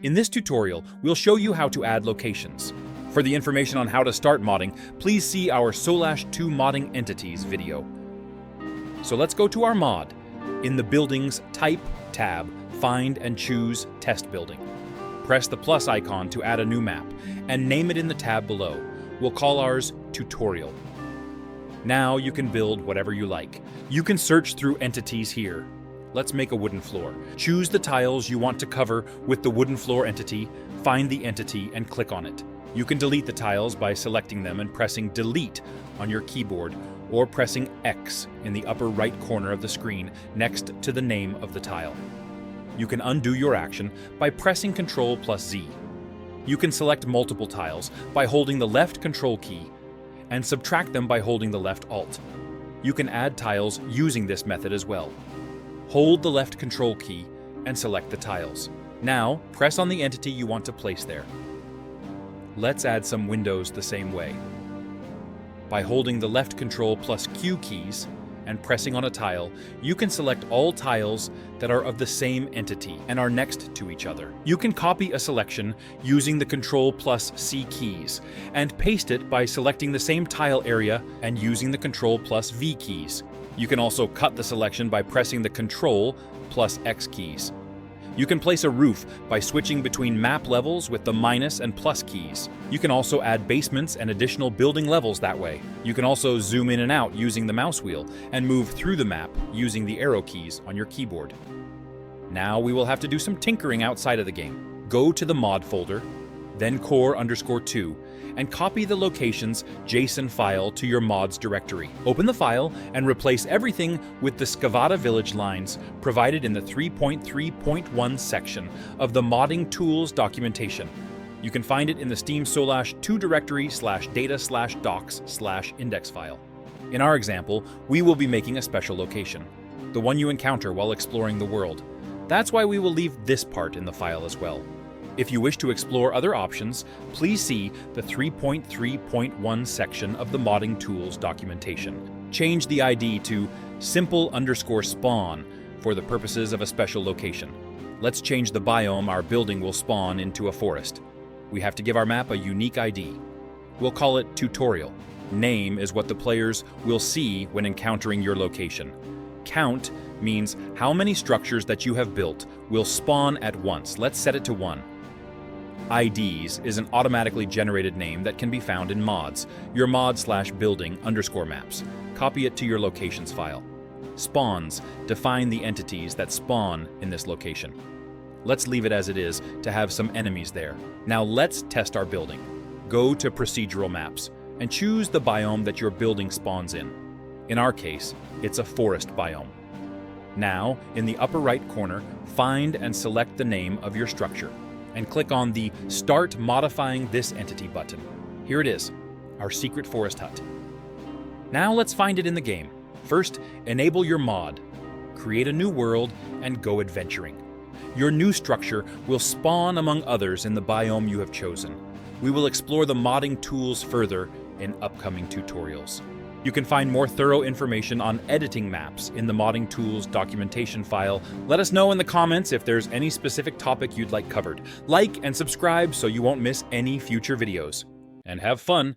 In this tutorial, we'll show you how to add locations. For the information on how to start modding, please see our Soulash 2 modding entities video. So let's go to our mod. In the Buildings Type tab, find and choose Test Building. Press the plus icon to add a new map, and name it in the tab below. We'll call ours Tutorial. Now you can build whatever you like. You can search through entities here. Let's make a wooden floor. Choose the tiles you want to cover with the wooden floor entity, find the entity, and click on it. You can delete the tiles by selecting them and pressing Delete on your keyboard, or pressing X in the upper right corner of the screen next to the name of the tile. You can undo your action by pressing Ctrl plus Z. You can select multiple tiles by holding the left Control key and subtract them by holding the left Alt. You can add tiles using this method as well. Hold the left Control key and select the tiles. Now, press on the entity you want to place there. Let's add some windows the same way. By holding the left Control plus Q keys and pressing on a tile, you can select all tiles that are of the same entity and are next to each other. You can copy a selection using the Control plus C keys and paste it by selecting the same tile area and using the Control plus V keys. You can also cut the selection by pressing the Control plus X keys. You can place a roof by switching between map levels with the minus and plus keys. You can also add basements and additional building levels that way. You can also zoom in and out using the mouse wheel and move through the map using the arrow keys on your keyboard. Now we will have to do some tinkering outside of the game. Go to the mod folder, then core_2, and copy the location's JSON file to your mods directory. Open the file and replace everything with the Skavata village lines provided in the 3.3.1 section of the modding tools documentation. You can find it in the Steam Soulash 2 directory /data/docs/index file. In our example, we will be making a special location, the one you encounter while exploring the world. That's why we will leave this part in the file as well. If you wish to explore other options, please see the 3.3.1 section of the modding tools documentation. Change the ID to simple_spawn for the purposes of a special location. Let's change the biome our building will spawn into a forest. We have to give our map a unique ID. We'll call it Tutorial. Name is what the players will see when encountering your location. Count means how many structures that you have built will spawn at once. Let's set it to 1. IDs is an automatically generated name that can be found in mods, your mod/building_maps. Copy it to your locations file. Spawns define the entities that spawn in this location. Let's leave it as it is to have some enemies there. Now let's test our building. Go to procedural maps and choose the biome that your building spawns in. In our case, it's a forest biome. Now, in the upper right corner, find and select the name of your structure, and click on the Start Modifying This Entity button. Here it is, our secret forest hut. Now let's find it in the game. First, enable your mod, create a new world, and go adventuring. Your new structure will spawn among others in the biome you have chosen. We will explore the modding tools further in upcoming tutorials. You can find more thorough information on editing maps in the modding tools documentation file. Let us know in the comments if there's any specific topic you'd like covered. Like and subscribe so you won't miss any future videos. And have fun